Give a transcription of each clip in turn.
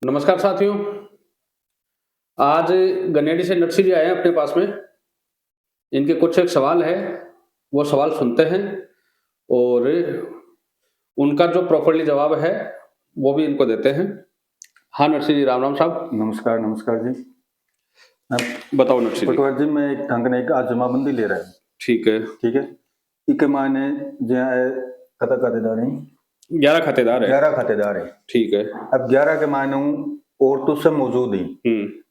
नमस्कार साथियों। आज गनेडी से नरसी जी आए हैं अपने पास में। इनके कुछ एक सवाल है, वो सवाल सुनते हैं और उनका जो प्रॉपर्ली जवाब है वो भी इनको देते हैं। हाँ नरसी जी, राम राम साहब। नमस्कार नमस्कार जी। बताओ नरसी जी। पटवार जी, मैं एक ढंग ने एक आज जमाबंदी ले रहा है। ठीक है। ठीक है। इके मायने जो है कता खातेदार हैं 11 खातेदार है। 11 खातेदार है। ठीक है। अब 11 के मायने हूँ और तो सब मौजूद ही।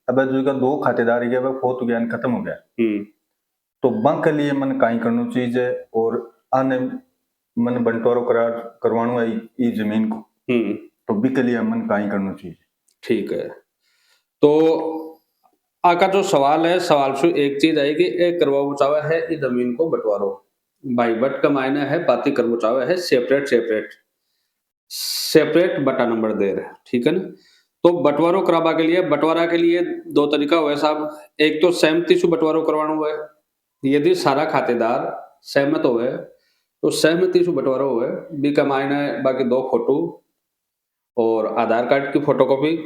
अब जो का 2 खातेदार है वह फोत ज्ञान खत्म हो गया। तो बंक के लिए मन काई करना चाहिए और आने मन बंटवारो करार करवानो है ई जमीन को। तो बी के लिए मन काई करना चाहिए। ठीक है। तो आका जो सवाल है, सवाल से एक चीज आएगी, एक करवा चावा है इस जमीन को बंटवारो। भाई बट का मायने है बाती करवा चावा है सेपरेट सेपरेट सेपरेट बटा नंबर दे रहे, ठीक है ना। तो बंटवारो कराबा के लिए, बंटवारा के लिए दो तरीका हुआ साहब। एक तो सहमति से बंटवारो करवाना हुआ है। यदि सारा खातेदार सहमत हुए तो सहमति से बंटवारा हुआ है। बी का मायने बाकी 2 फोटो और आधार कार्ड की फोटोकॉपी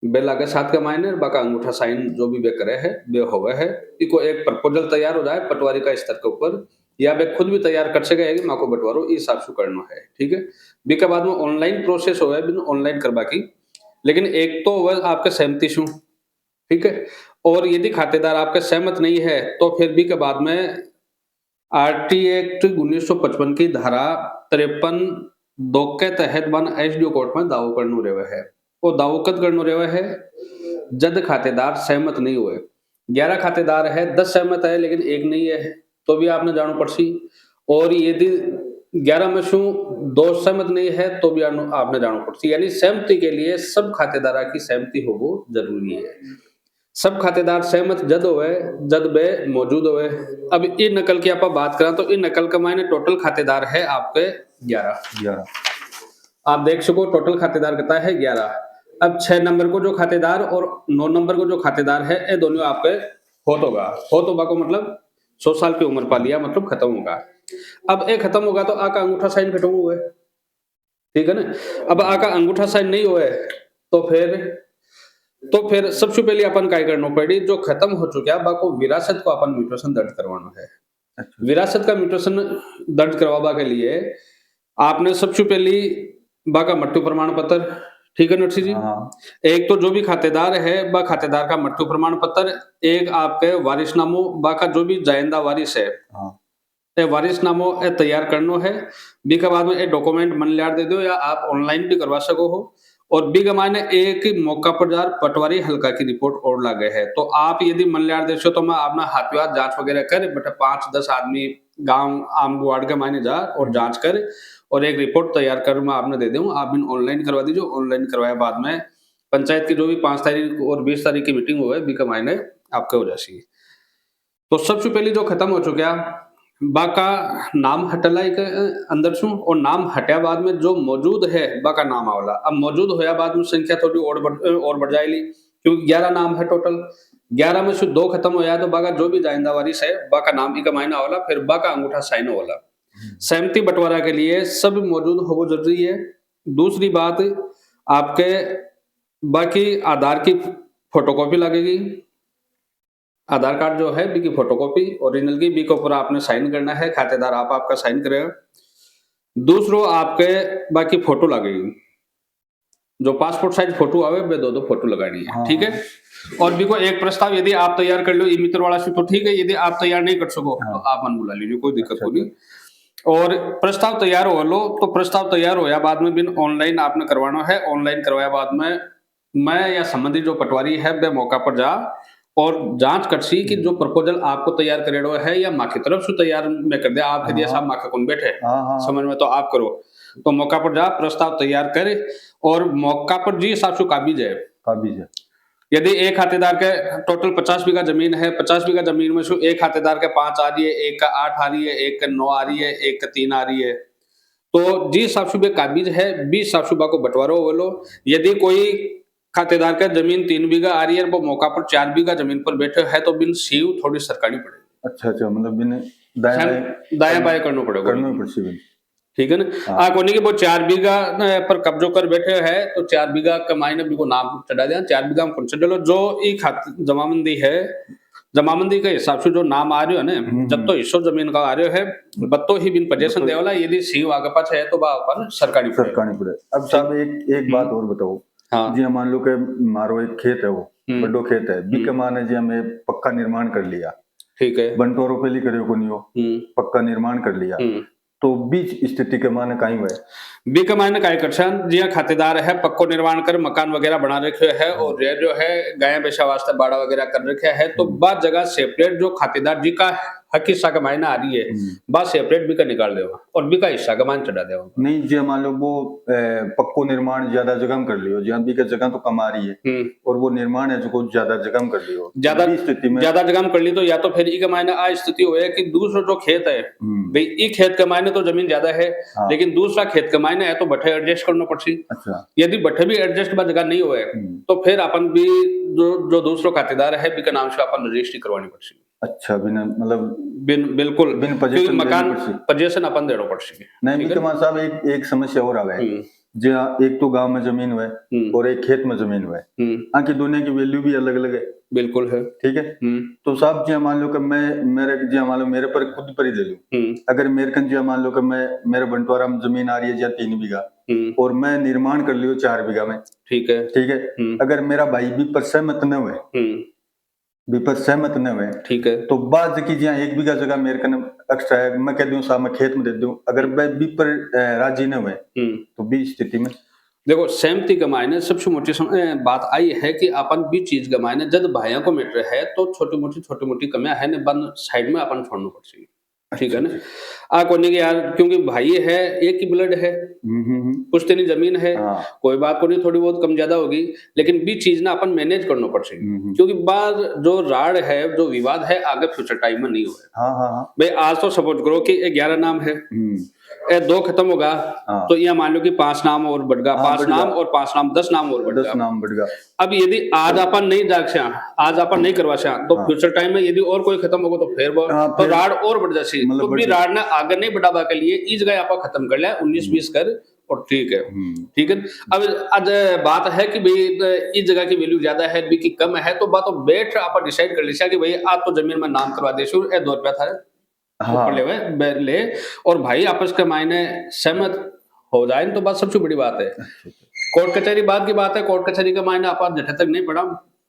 बेला के साथ के मायने बाका अंगूठा साइन जो भी वे करे है वे होवे है। इको एक प्रपोजल तैयार हो जाए पटवारी का स्तर के ऊपर, या वे खुद भी तैयार कर सके है कि माको बंटवारो इस हिसाब से करना है, ठीक है। बी के बाद में ऑनलाइन प्रोसेस हो है, बिन ऑनलाइन करवा की। लेकिन एक तो वह आपके सहमति से, ठीक है। और यदि खातेदार आपके सहमत नहीं है तो फिर भी के बाद में आरटी एक्ट 1955 की धारा 53 दो के तहत बन एसडीओ कोर्ट में दावो करनो रेवे है। वो दावो कद करनो रेवे है जद खातेदार सहमत नहीं हुए। 11 खातेदार है, 10 सहमत है लेकिन एक नहीं है तो भी आपने जानो पड़सी। और यदि 11 में से 2 सहमत नहीं है तो भी आपने जानो पड़सी। यानी सहमति के लिए सब खातेदार की सहमति हो वो जरूरी है। सब खातेदार सहमत जद होवे जद बे मौजूद होवे। अब ई नकल की आप बात करें तो ई नकल का मायने टोटल खातेदार है आपके 11। आप देख सको टोटल खातेदार कितना है 11। अब 6 नंबर को जो खातेदार और 9 नंबर को जो खातेदार है ये दोनों आपके होत होगा को मतलब 100 साल की उम्र पा लिया मतलब खत्म होगा। अब ये खत्म होगा तो आका अंगूठा साइन खत्म हुए, ठीक है ना। अब आका अंगूठा साइन नहीं हुए तो फिर सबसे पहले अपन काय करना पड़ी, जो खत्म हो चुका है बाको विरासत को अपन म्यूटेशन दर्ज करवाना है। अच्छा। विरासत का म्यूटेशन दर्ज करवाबा के लिए आपने सबसे पहली बाका मृत्यु प्रमाण पत्र, ठीक है नरसी जी। एक तो जो भी खातेदार है बा खातेदार का मृत्यु प्रमाण पत्र, एक आपके वारिसनामो बाका जो भी जायंदा वारिस है ए वारिसनामो ए तैयार करनो है। बी के बाद में ए डॉक्यूमेंट मन लियार दे दो या आप ऑनलाइन भी करवा सको हो। और बी के मायने एक ही मौका पर जार पटवारी हल्का की रिपोर्ट और लागे है। तो आप यदि मन लियार देशो तो मैं अपना हाथवार जांच वगैरह कर बट 5-10 आदमी गांव आम वार्ड के मायने जा और जांच कर और एक रिपोर्ट तैयार कर मैं आपने दे दूं। आप इन ऑनलाइन करवा दीजिए। ऑनलाइन करवाया बाद में पंचायत की जो भी 5 तारीख और 20 तारीख की मीटिंग हुए बी के मायने आपके हो जासी। तो सबसे पहले जो खत्म हो चुका बाका नाम हटलाई के अंदर छू और नाम हटाया बाद में जो मौजूद है बाका नाम आवला। अब मौजूद होया बाद में संख्या थोड़ी और बढ़ जाएगी क्योंकि 11 नाम है टोटल। 11 में से 2 खत्म होया तो बाका जो भी जाइंदा वारिस है बाका नाम ही का मायना होला, फिर बाका अंगूठा साइन होला। सहमति बंटवारा के लिए सब मौजूद हो वो जरूरी है। दूसरी बात आपके बाकी आधार की फोटोकॉपी लगेगी। आधार कार्ड जो है बी की फोटोकॉपी ओरिजिनल की बी के ऊपर आपने साइन करना है, खातेदार आप आपका साइन करेगा। दूसरो आपके बाकी फोटो लगेगी, जो पासपोर्ट साइज फोटो आवे वे 2-2 फोटो लगानी है, ठीक है। और बी को एक प्रस्ताव यदि आप तैयार कर लो ई मित्र वाला से तो ठीक है, यदि आप तैयार नहीं कर सको तो आप मन बुला लीजिए, कोई दिक्कत नहीं। और प्रस्ताव तैयार हो लो तो प्रस्ताव तैयार होया बाद में बिन ऑनलाइन आपने करवाना है। ऑनलाइन करवाया बाद में मैं या संबंधित जो पटवारी है वे मौका पर जा और जांच करसी कि जो प्रपोजल आपको तैयार करेडो है या माँ की तरफ से तैयार में कर दिया आप दिया साहब माँ का कौन बैठे समझ में तो आप करो। तो मौका पर जा प्रस्ताव तैयार करे और मौका पर जी हिसाब से काबिज है। यदि एक खातेदार के टोटल 50 बीघा जमीन है, 50 बीघा जमीन में से एक खातेदार के 5 आ रही है, एक का 8 आ रही है, एक का 9 आ रही है, एक का 3 आ रही है, तो जी हिसाब से काबिज है 20 हिसाब से को बंटवारो बोलो। यदि कोई खातेदार का जमीन 3 बीघा आ रही है वो मौका पर 4 बीघा जमीन पर बैठे है तो बिन सीव थोड़ी सरकारी पड़ेगी। अच्छा मतलब बिन दाया बाया करना पड़ेगा। ठीक है ना। आ कोनी के वो 4 बीघा पर कब्जो कर बैठे है तो 4 बीघा कमाई ने भी को नाम चढ़ा दिया 4 बीघा में कौन से डलो जो ई खात जमाबंदी है जमाबंदी के हिसाब से जो नाम आ रहे हो ना जब तो हिस्सो जमीन का आ रहे है बत्तो ही बिन पजेशन देवला यदि सी आगे पाछे है तो बा पर सरकारी पड़े। अब साहब एक बात और बताओ। हाँ। जी मान लो कि मारो एक खेत है वो बड़ो खेत है बी के माने जी हमें पक्का निर्माण कर लिया। ठीक है। बंटवारो पहली करियो को नहीं हो पक्का निर्माण कर लिया तो बीच स्थिति के माने काई हुए बी के माने काय करछन जिया खातेदार है पक्को निर्माण कर मकान वगैरह बना रखे है और ये जो है गाय बेचा वास्ते बाड़ा वगैरह कर रखे है तो बाद जगह सेपरेट जो खातेदार जी का हक हिस्सा का मायना आ रही है बात सेपरेट भी का निकाल देगा और भी का हिस्सा का मान चढ़ा देगा। नहीं जी मान लो वो पक्को निर्माण ज्यादा जगह में कर लियो जहाँ भी का जगह तो कम आ रही है और वो निर्माण है जो ज्यादा जगह में कर लियो ज्यादा स्थिति में ज्यादा जगह में कर ली तो या तो फिर ई का मायना आ स्थिति हुए कि दूसरा जो खेत है भाई ई खेत के मायने तो जमीन ज्यादा है लेकिन दूसरा खेत के मायने है तो बठे एडजस्ट करना पड़सी। अच्छा। यदि बठे भी एडजस्ट बा जगह नहीं हुए तो फिर अपन भी जो दूसरो खातेदार है बी का नाम से अपन रजिस्ट्री करवानी पड़सी। अच्छा बिना मतलब बिल्कुल बिन पजेशन मकान पजेशन अपन देड़ो पड़सी। नहीं बिकमान साहब एक समस्या और आ गई जहाँ एक तो गांव में जमीन हुआ है और एक खेत में जमीन हुआ है आखिर दोनों की वैल्यू भी अलग अलग है। बिल्कुल है। ठीक है। तो साहब जी मान लो कि मैं मेरे जी मान लो मेरे पर खुद पर ही ले लूं अगर मेरे कन जी मान लो कि मैं मेरे बंटवारा में जमीन आ रही है जी 3 बीघा और मैं निर्माण कर लियो 4 बीघा में। ठीक है। ठीक है। अगर मेरा भाई भी पर सहमत न हुए विपद सहमत न हुए ठीक है तो बाद की जहाँ 1 बीघा जगह मेरे कन एक्स्ट्रा है मैं कह दूं साहब मैं खेत में दे दूं अगर वह भी पर राजी न हुए तो भी स्थिति में देखो सहमति के मायने सबसे मोटी बात आई है कि अपन भी चीज के मायने जब भाइयों को मैटर है तो छोटी मोटी कमियां है न बंद साइड में अपन छोड़ना पड़ेगी। ठीक है ना। आ कोने के यार क्योंकि भाई है एक ही ब्लड है पुश्तनी जमीन है कोई बात को नहीं थोड़ी बहुत कम ज्यादा होगी लेकिन भी चीज ना अपन मैनेज करना पड़ेगी क्योंकि बाद जो राड है जो विवाद है आगे फ्यूचर टाइम में नहीं हुआ। भाई आज तो सपोज करो कि 11 नाम है 2 खत्म होगा तो यह मान लो कि 5 नाम और बढ़ गया 5 नाम और 5 नाम 10 नाम और बढ़ गया। अब यदि आज अपन नहीं जागशा आज अपन नहीं करवाशा तो फ्यूचर टाइम में यदि और कोई खत्म होगा तो फिर तो राड और बढ़ जासी तो भी राड ने आगे नहीं बढ़ावा के लिए इस गए आप खत्म कर लिया 19-20 कर और ठीक है। ठीक है। अब आज बात है कि भाई इस जगह की वैल्यू ज्यादा है बी की कम है तो बात बैठ आप डिसाइड कर लिया कि भाई आज तो जमीन में नाम करवा दे 2 रुपया था ऊपर ले और भाई आपस के मायने सहमत हो जाए तो बात सबसे बड़ी बात है। कोर्ट कचहरी बाद की बात है कोर्ट कचहरी का मायने आप जठे तक नहीं पड़ा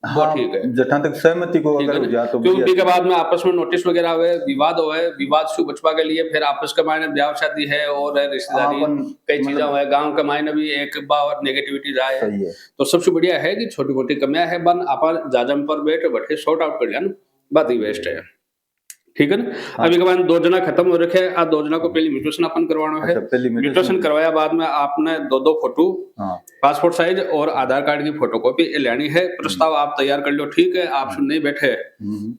वो ठीक है जहाँ तक सहमति को अगर हो जाए तो क्योंकि के बाद में आपस में नोटिस वगैरह हुए विवाद हुए विवाद से बचवा के लिए फिर आपस के मायने ब्याह शादी है और रिश्तेदारी कई चीजें हुए गांव के मायने भी एक बार नेगेटिविटी जाए तो सबसे बढ़िया है कि छोटी मोटी कमियां है बन अपन जाजम पर बैठे सॉर्ट आउट कर लिया ना बात ही वेस्ट है। ठीक है ना। अभी के बाद 2 जना खत्म हो रखे हैं 2 जना को पहले म्यूटेशन अपन करवाना है। म्यूटेशन करवाया बाद में आपने 2 फोटो पासपोर्ट साइज और आधार कार्ड की फोटोकॉपी लेनी है। प्रस्ताव आप तैयार कर लो ठीक है आप सुन नहीं बैठे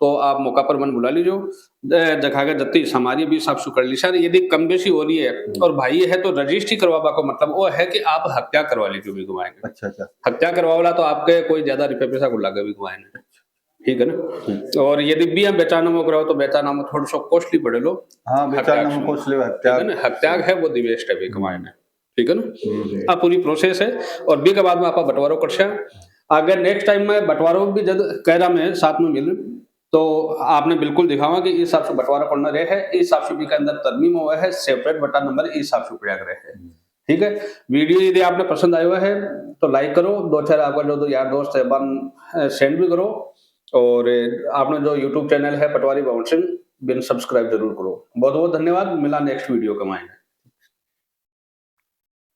तो आप मौका पर मन बुला लीजिए जगह जत्ती हमारी भी साफ कर ली सर यदि कम बेसी हो रही है और भाई है तो रजिस्ट्री करवा को मतलब वो है कि आप हत्या करवा लीजिए भी घुमाएंगे। अच्छा हत्या करवा वाला तो आपके कोई ज्यादा रुपये पैसा को लगे भी घुमाएंगे। ठीक है ना। और यदि भी हम बेचानामो कराओ तो बेचानामो थोड़ा सा कॉस्टली पड़े लो। बेचानामो कॉस्टली हत्याग है वो दिवेस्ट है भी कमाएने। ठीक है ना। अब पूरी प्रोसेस है और बी के बाद में आप बंटवारो करशा अगर नेक्स्ट टाइम में बंटवारो भी जब कैरा में साथ में मिले तो आपने बिल्कुल दिखावा कि इस हिसाब से बंटवारा करना रहे है इस हिसाब से बी के अंदर तरमीम हुआ है सेपरेट बटा नंबर इस हिसाब से प्रयाग रहे है। ठीक है। वीडियो यदि आपने पसंद आया हुआ है तो लाइक करो 2-4 आपका जो यार दोस्त है बन सेंड भी करो और आपने जो YouTube चैनल है पटवारी भवन सिंह बिन सब्सक्राइब जरूर करो। बहुत बहुत धन्यवाद मिला नेक्स्ट वीडियो के मायने।